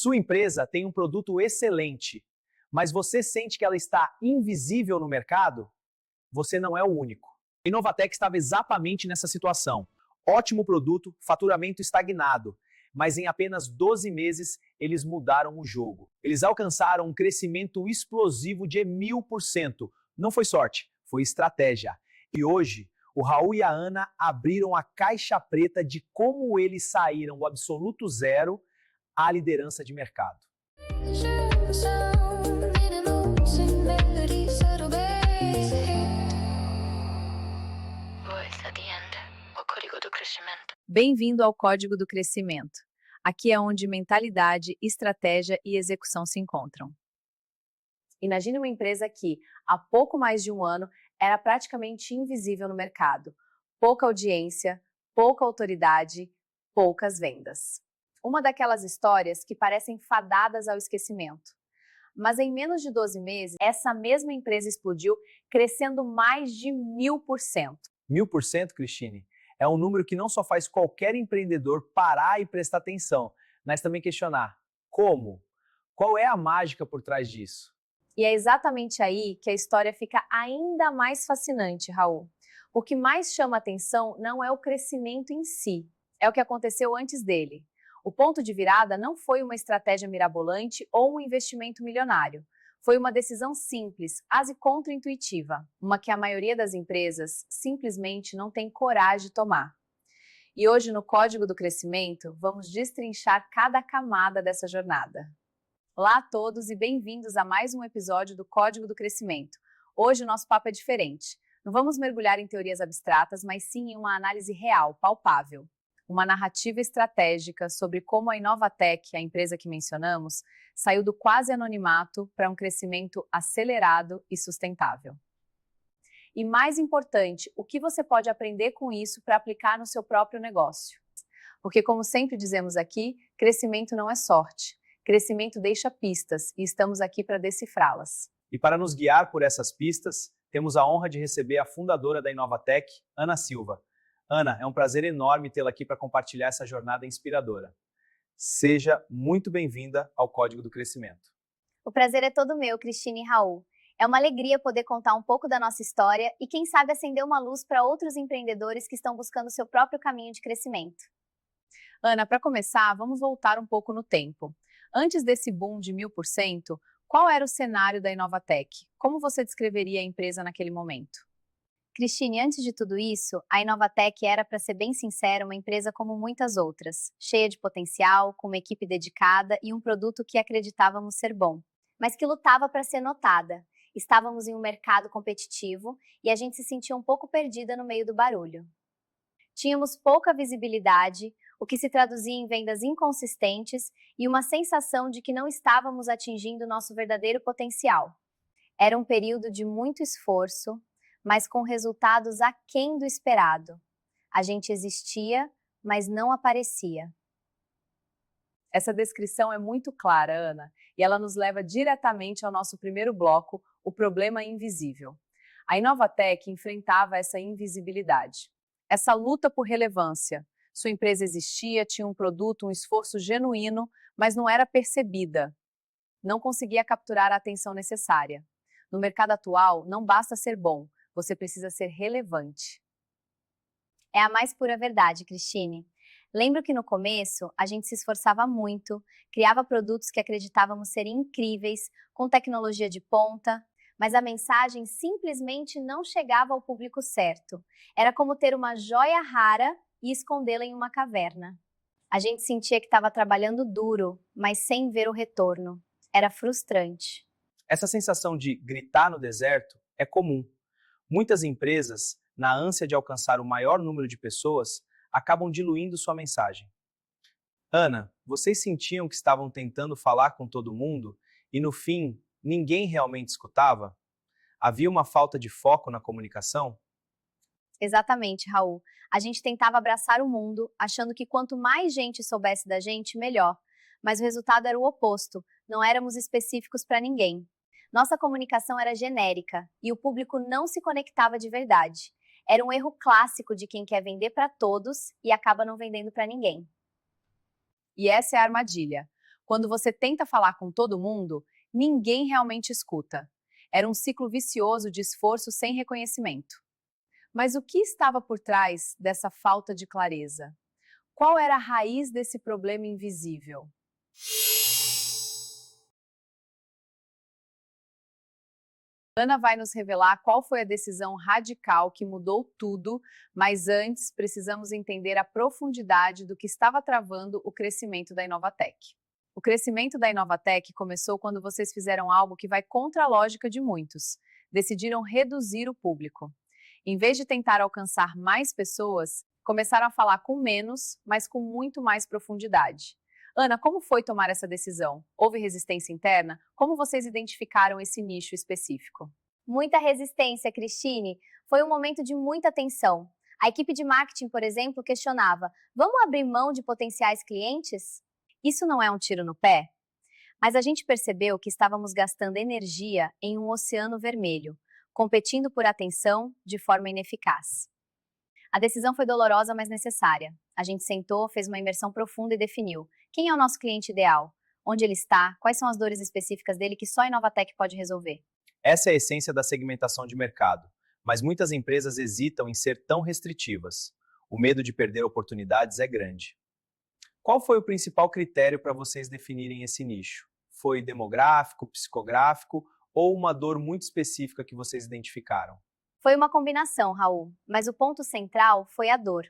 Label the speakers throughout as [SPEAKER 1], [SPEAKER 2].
[SPEAKER 1] Sua empresa tem um produto excelente, mas você sente que ela está invisível no mercado? Você não é o único. A Inovatec estava exatamente nessa situação. Ótimo produto, faturamento estagnado, mas em apenas 12 meses eles mudaram o jogo. Eles alcançaram um crescimento explosivo de 1000%. Não foi sorte, foi estratégia. E hoje, o Raul e a Ana abriram a caixa preta de como eles saíram do absoluto zero à liderança de mercado.
[SPEAKER 2] Bem-vindo ao Código do Crescimento. Aqui é onde mentalidade, estratégia e execução se encontram. Imagine uma empresa que, há pouco mais de um ano, era praticamente invisível no mercado. Pouca audiência, pouca autoridade, poucas vendas. Uma daquelas histórias que parecem fadadas ao esquecimento. Mas em menos de 12 meses, essa mesma empresa explodiu, crescendo mais de 1000%.
[SPEAKER 1] 1000%, Cristine, é um número que não só faz qualquer empreendedor parar e prestar atenção, mas também questionar como? Qual é a mágica por trás disso?
[SPEAKER 2] E é exatamente aí que a história fica ainda mais fascinante, Raul. O que mais chama atenção não é o crescimento em si, é o que aconteceu antes dele. O ponto de virada não foi uma estratégia mirabolante ou um investimento milionário. Foi uma decisão simples, quase contra-intuitiva, uma que a maioria das empresas simplesmente não tem coragem de tomar. E hoje, no Código do Crescimento, vamos destrinchar cada camada dessa jornada. Olá a todos e bem-vindos a mais um episódio do Código do Crescimento. Hoje o nosso papo é diferente. Não vamos mergulhar em teorias abstratas, mas sim em uma análise real, palpável. Uma narrativa estratégica sobre como a Inovatec, a empresa que mencionamos, saiu do quase anonimato para um crescimento acelerado e sustentável. E mais importante, o que você pode aprender com isso para aplicar no seu próprio negócio? Porque, como sempre dizemos aqui, crescimento não é sorte. Crescimento deixa pistas e estamos aqui para decifrá-las.
[SPEAKER 1] E para nos guiar por essas pistas, temos a honra de receber a fundadora da Inovatec, Ana Silva. Ana, é um prazer enorme tê-la aqui para compartilhar essa jornada inspiradora. Seja muito bem-vinda ao Código do Crescimento.
[SPEAKER 3] O prazer é todo meu, Cristine e Raul. É uma alegria poder contar um pouco da nossa história e, quem sabe, acender uma luz para outros empreendedores que estão buscando seu próprio caminho de crescimento.
[SPEAKER 2] Ana, para começar, vamos voltar um pouco no tempo. Antes desse boom de 1000%, qual era o cenário da Inovatec? Como você descreveria a empresa naquele momento?
[SPEAKER 3] Cristine, antes de tudo isso, a Inovatec era, para ser bem sincera, uma empresa como muitas outras, cheia de potencial, com uma equipe dedicada e um produto que acreditávamos ser bom, mas que lutava para ser notada. Estávamos em um mercado competitivo e a gente se sentia um pouco perdida no meio do barulho. Tínhamos pouca visibilidade, o que se traduzia em vendas inconsistentes e uma sensação de que não estávamos atingindo nosso verdadeiro potencial. Era um período de muito esforço, mas com resultados aquém do esperado. A gente existia, mas não aparecia.
[SPEAKER 2] Essa descrição é muito clara, Ana, e ela nos leva diretamente ao nosso primeiro bloco, o problema invisível. A Inovatec enfrentava essa invisibilidade, essa luta por relevância. Sua empresa existia, tinha um produto, um esforço genuíno, mas não era percebida. Não conseguia capturar a atenção necessária. No mercado atual, não basta ser bom, você precisa ser relevante.
[SPEAKER 3] É a mais pura verdade, Cristine. Lembro que no começo a gente se esforçava muito, criava produtos que acreditávamos serem incríveis, com tecnologia de ponta, mas a mensagem simplesmente não chegava ao público certo. Era como ter uma joia rara e escondê-la em uma caverna. A gente sentia que estava trabalhando duro, mas sem ver o retorno. Era frustrante.
[SPEAKER 1] Essa sensação de gritar no deserto é comum. Muitas empresas, na ânsia de alcançar o maior número de pessoas, acabam diluindo sua mensagem. Ana, vocês sentiam que estavam tentando falar com todo mundo e, no fim, ninguém realmente escutava? Havia uma falta de foco na comunicação?
[SPEAKER 3] Exatamente, Raul. A gente tentava abraçar o mundo, achando que quanto mais gente soubesse da gente, melhor. Mas o resultado era o oposto. Não éramos específicos para ninguém. Nossa comunicação era genérica e o público não se conectava de verdade. Era um erro clássico de quem quer vender para todos e acaba não vendendo para ninguém.
[SPEAKER 2] E essa é a armadilha. Quando você tenta falar com todo mundo, ninguém realmente escuta. Era um ciclo vicioso de esforço sem reconhecimento. Mas o que estava por trás dessa falta de clareza? Qual era a raiz desse problema invisível? Ana vai nos revelar qual foi a decisão radical que mudou tudo, mas antes precisamos entender a profundidade do que estava travando o crescimento da Inovatec. O crescimento da Inovatec começou quando vocês fizeram algo que vai contra a lógica de muitos. Decidiram reduzir o público. Em vez de tentar alcançar mais pessoas, começaram a falar com menos, mas com muito mais profundidade. Ana, como foi tomar essa decisão? Houve resistência interna? Como vocês identificaram esse nicho específico?
[SPEAKER 3] Muita resistência, Cristine. Foi um momento de muita tensão. A equipe de marketing, por exemplo, questionava: vamos abrir mão de potenciais clientes? Isso não é um tiro no pé? Mas a gente percebeu que estávamos gastando energia em um oceano vermelho, competindo por atenção de forma ineficaz. A decisão foi dolorosa, mas necessária. A gente sentou, fez uma imersão profunda e definiu: quem é o nosso cliente ideal? Onde ele está? Quais são as dores específicas dele que só a Inovatec pode resolver?
[SPEAKER 1] Essa é a essência da segmentação de mercado, mas muitas empresas hesitam em ser tão restritivas. O medo de perder oportunidades é grande. Qual foi o principal critério para vocês definirem esse nicho? Foi demográfico, psicográfico ou uma dor muito específica que vocês identificaram?
[SPEAKER 3] Foi uma combinação, Raul, mas o ponto central foi a dor.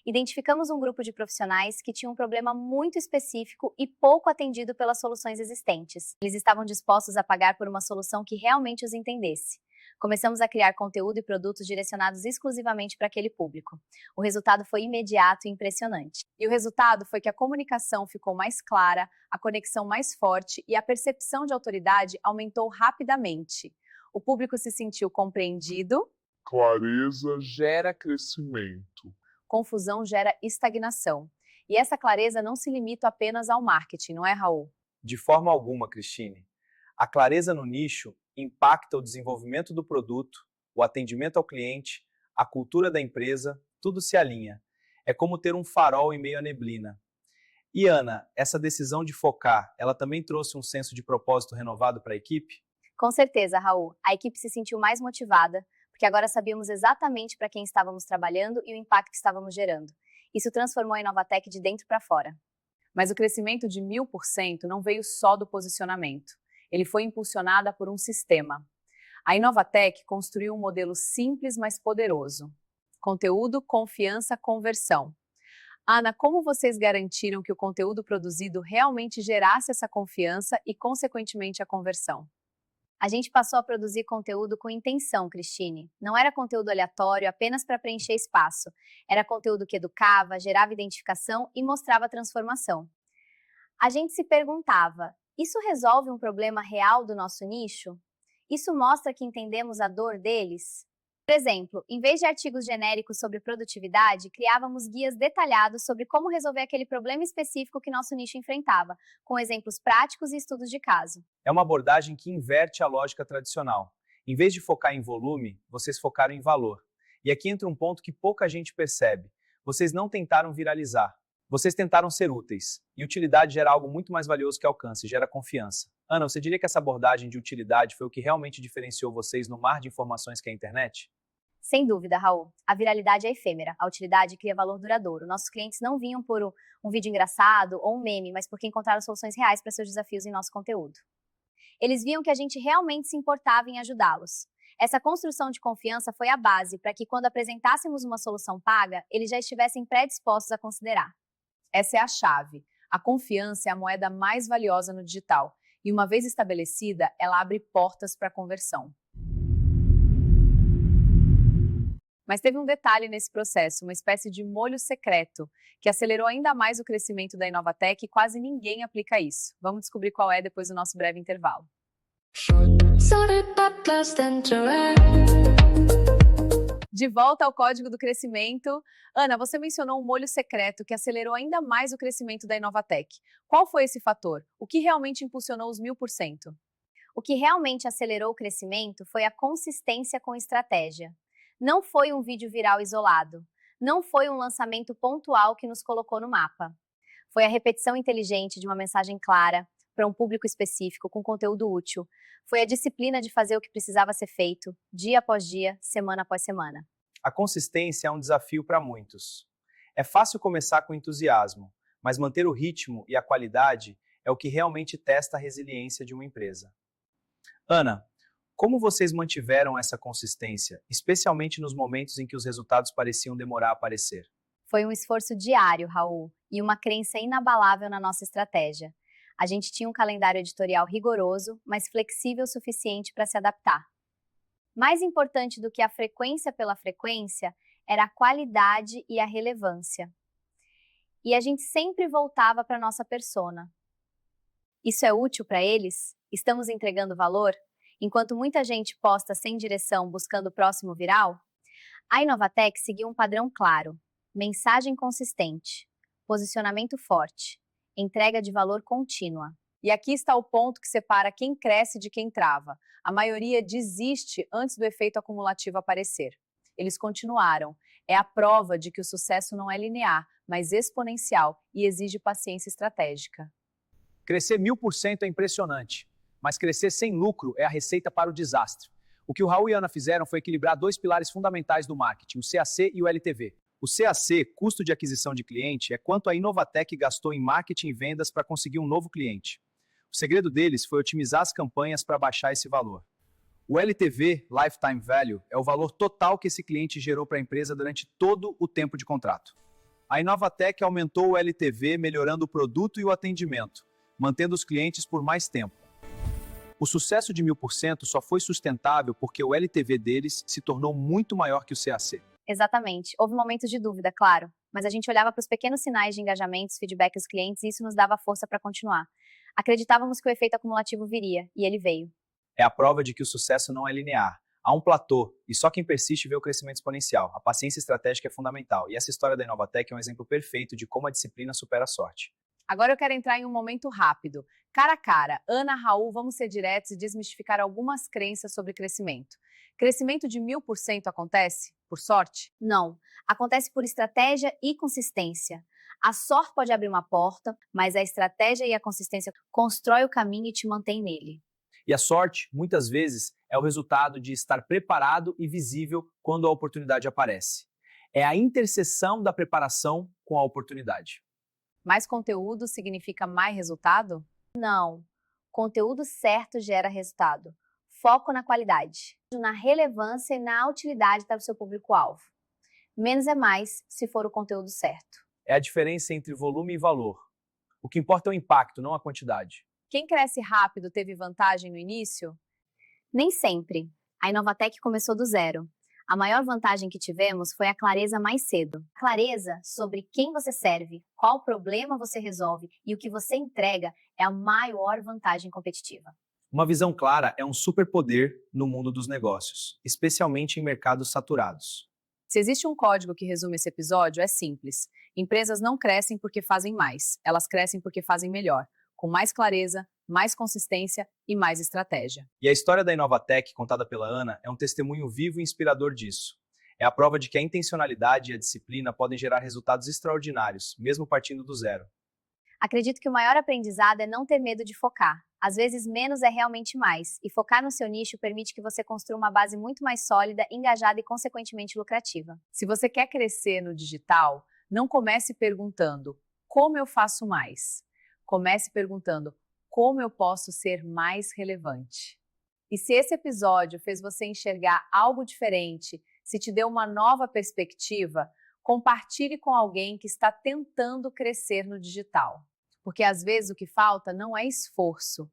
[SPEAKER 3] Identificamos um grupo de profissionais que tinha um problema muito específico e pouco atendido pelas soluções existentes. Eles estavam dispostos a pagar por uma solução que realmente os entendesse. Começamos a criar conteúdo e produtos direcionados exclusivamente para aquele público. O resultado foi imediato e impressionante.
[SPEAKER 2] E o resultado foi que a comunicação ficou mais clara, a conexão mais forte e a percepção de autoridade aumentou rapidamente. O público se sentiu compreendido.
[SPEAKER 4] Clareza gera crescimento.
[SPEAKER 2] Confusão gera estagnação. E essa clareza não se limita apenas ao marketing, não é, Raul?
[SPEAKER 1] De forma alguma, Cristine. A clareza no nicho impacta o desenvolvimento do produto, o atendimento ao cliente, a cultura da empresa, tudo se alinha. É como ter um farol em meio à neblina. E Ana, essa decisão de focar, ela também trouxe um senso de propósito renovado para a equipe?
[SPEAKER 3] Com certeza, Raul. A equipe se sentiu mais motivada, porque agora sabíamos exatamente para quem estávamos trabalhando e o impacto que estávamos gerando. Isso transformou a Inovatec de dentro para fora.
[SPEAKER 2] Mas o crescimento de 1000% não veio só do posicionamento. Ele foi impulsionado por um sistema. A Inovatec construiu um modelo simples, mas poderoso. Conteúdo, confiança, conversão. Ana, como vocês garantiram que o conteúdo produzido realmente gerasse essa confiança e, consequentemente, a conversão?
[SPEAKER 3] A gente passou a produzir conteúdo com intenção, Cristine. Não era conteúdo aleatório apenas para preencher espaço. Era conteúdo que educava, gerava identificação e mostrava transformação. A gente se perguntava: isso resolve um problema real do nosso nicho? Isso mostra que entendemos a dor deles? Por exemplo, em vez de artigos genéricos sobre produtividade, criávamos guias detalhados sobre como resolver aquele problema específico que nosso nicho enfrentava, com exemplos práticos e estudos de caso.
[SPEAKER 1] É uma abordagem que inverte a lógica tradicional. Em vez de focar em volume, vocês focaram em valor. E aqui entra um ponto que pouca gente percebe. Vocês não tentaram viralizar. Vocês tentaram ser úteis. E utilidade gera algo muito mais valioso que alcance, gera confiança. Ana, você diria que essa abordagem de utilidade foi o que realmente diferenciou vocês no mar de informações que é a internet?
[SPEAKER 3] Sem dúvida, Raul. A viralidade é efêmera, a utilidade cria valor duradouro. Nossos clientes não vinham por um vídeo engraçado ou um meme, mas porque encontraram soluções reais para seus desafios em nosso conteúdo. Eles viam que a gente realmente se importava em ajudá-los. Essa construção de confiança foi a base para que, quando apresentássemos uma solução paga, eles já estivessem predispostos a considerar.
[SPEAKER 2] Essa é a chave. A confiança é a moeda mais valiosa no digital. E uma vez estabelecida, ela abre portas para a conversão. Mas teve um detalhe nesse processo, uma espécie de molho secreto, que acelerou ainda mais o crescimento da Inovatec e quase ninguém aplica isso. Vamos descobrir qual é depois do nosso breve intervalo. De volta ao Código do Crescimento. Ana, você mencionou um molho secreto que acelerou ainda mais o crescimento da Inovatec. Qual foi esse fator? O que realmente impulsionou os 1000%?
[SPEAKER 3] O que realmente acelerou o crescimento foi a consistência com estratégia. Não foi um vídeo viral isolado. Não foi um lançamento pontual que nos colocou no mapa. Foi a repetição inteligente de uma mensagem clara, para um público específico, com conteúdo útil. Foi a disciplina de fazer o que precisava ser feito, dia após dia, semana após semana.
[SPEAKER 1] A consistência é um desafio para muitos. É fácil começar com entusiasmo, mas manter o ritmo e a qualidade é o que realmente testa a resiliência de uma empresa. Ana, como vocês mantiveram essa consistência, especialmente nos momentos em que os resultados pareciam demorar a aparecer?
[SPEAKER 3] Foi um esforço diário, Raul, e uma crença inabalável na nossa estratégia. A gente tinha um calendário editorial rigoroso, mas flexível o suficiente para se adaptar. Mais importante do que a frequência pela frequência era a qualidade e a relevância. E a gente sempre voltava para a nossa persona. Isso é útil para eles? Estamos entregando valor? Enquanto muita gente posta sem direção buscando o próximo viral? A Inovatec seguiu um padrão claro: mensagem consistente, posicionamento forte, entrega de valor contínua.
[SPEAKER 2] E aqui está o ponto que separa quem cresce de quem trava. A maioria desiste antes do efeito acumulativo aparecer. Eles continuaram. É a prova de que o sucesso não é linear, mas exponencial e exige paciência estratégica.
[SPEAKER 1] Crescer 1000% é impressionante, mas crescer sem lucro é a receita para o desastre. O que o Raul e a Ana fizeram foi equilibrar dois pilares fundamentais do marketing, o CAC e o LTV. O CAC, custo de aquisição de cliente, é quanto a Inovatec gastou em marketing e vendas para conseguir um novo cliente. O segredo deles foi otimizar as campanhas para baixar esse valor. O LTV, Lifetime Value, é o valor total que esse cliente gerou para a empresa durante todo o tempo de contrato. A Inovatec aumentou o LTV melhorando o produto e o atendimento, mantendo os clientes por mais tempo. O sucesso de 1000% só foi sustentável porque o LTV deles se tornou muito maior que o CAC.
[SPEAKER 3] Exatamente. Houve momentos de dúvida, claro, mas a gente olhava para os pequenos sinais de engajamentos, feedback dos clientes e isso nos dava força para continuar. Acreditávamos que o efeito acumulativo viria, e ele veio.
[SPEAKER 1] É a prova de que o sucesso não é linear. Há um platô, e só quem persiste vê o crescimento exponencial. A paciência estratégica é fundamental, e essa história da Inovatec é um exemplo perfeito de como a disciplina supera a sorte.
[SPEAKER 2] Agora eu quero entrar em um momento rápido. Cara a cara, Ana, Raul, vamos ser diretos e desmistificar algumas crenças sobre crescimento. Crescimento de 1000% acontece? Por sorte?
[SPEAKER 3] Não. Acontece por estratégia e consistência. A sorte pode abrir uma porta, mas a estratégia e a consistência constrói o caminho e te mantém nele.
[SPEAKER 1] E a sorte, muitas vezes, é o resultado de estar preparado e visível quando a oportunidade aparece. É a interseção da preparação com a oportunidade.
[SPEAKER 2] Mais conteúdo significa mais resultado?
[SPEAKER 3] Não. Conteúdo certo gera resultado. Foco na qualidade, na relevância e na utilidade para o seu público-alvo. Menos é mais se for o conteúdo certo.
[SPEAKER 1] É a diferença entre volume e valor. O que importa é o impacto, não a quantidade.
[SPEAKER 2] Quem cresce rápido teve vantagem no início?
[SPEAKER 3] Nem sempre. A Inovatec começou do zero. A maior vantagem que tivemos foi a clareza mais cedo. Clareza sobre quem você serve, qual problema você resolve e o que você entrega é a maior vantagem competitiva.
[SPEAKER 1] Uma visão clara é um superpoder no mundo dos negócios, especialmente em mercados saturados.
[SPEAKER 2] Se existe um código que resume esse episódio, é simples. Empresas não crescem porque fazem mais, elas crescem porque fazem melhor, com mais clareza, mais consistência e mais estratégia.
[SPEAKER 1] E a história da Inovatec, contada pela Ana, é um testemunho vivo e inspirador disso. É a prova de que a intencionalidade e a disciplina podem gerar resultados extraordinários, mesmo partindo do zero.
[SPEAKER 3] Acredito que o maior aprendizado é não ter medo de focar. Às vezes, menos é realmente mais, e focar no seu nicho permite que você construa uma base muito mais sólida, engajada e, consequentemente, lucrativa.
[SPEAKER 2] Se você quer crescer no digital, não comece perguntando como eu faço mais. Comece perguntando como eu posso ser mais relevante. E se esse episódio fez você enxergar algo diferente, se te deu uma nova perspectiva, compartilhe com alguém que está tentando crescer no digital. Porque às vezes o que falta não é esforço,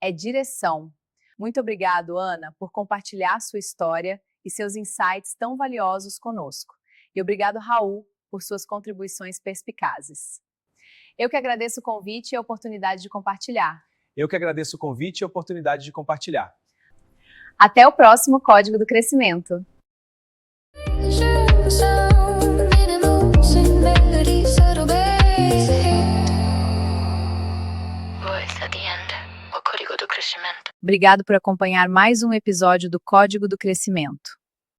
[SPEAKER 2] é direção. Muito obrigado, Ana, por compartilhar sua história e seus insights tão valiosos conosco. E obrigado, Raul, por suas contribuições perspicazes. Eu que agradeço o convite e a oportunidade de compartilhar.
[SPEAKER 1] Eu que agradeço o convite e a oportunidade de compartilhar.
[SPEAKER 3] Até o próximo Código do Crescimento.
[SPEAKER 2] Obrigado por acompanhar mais um episódio do Código do Crescimento.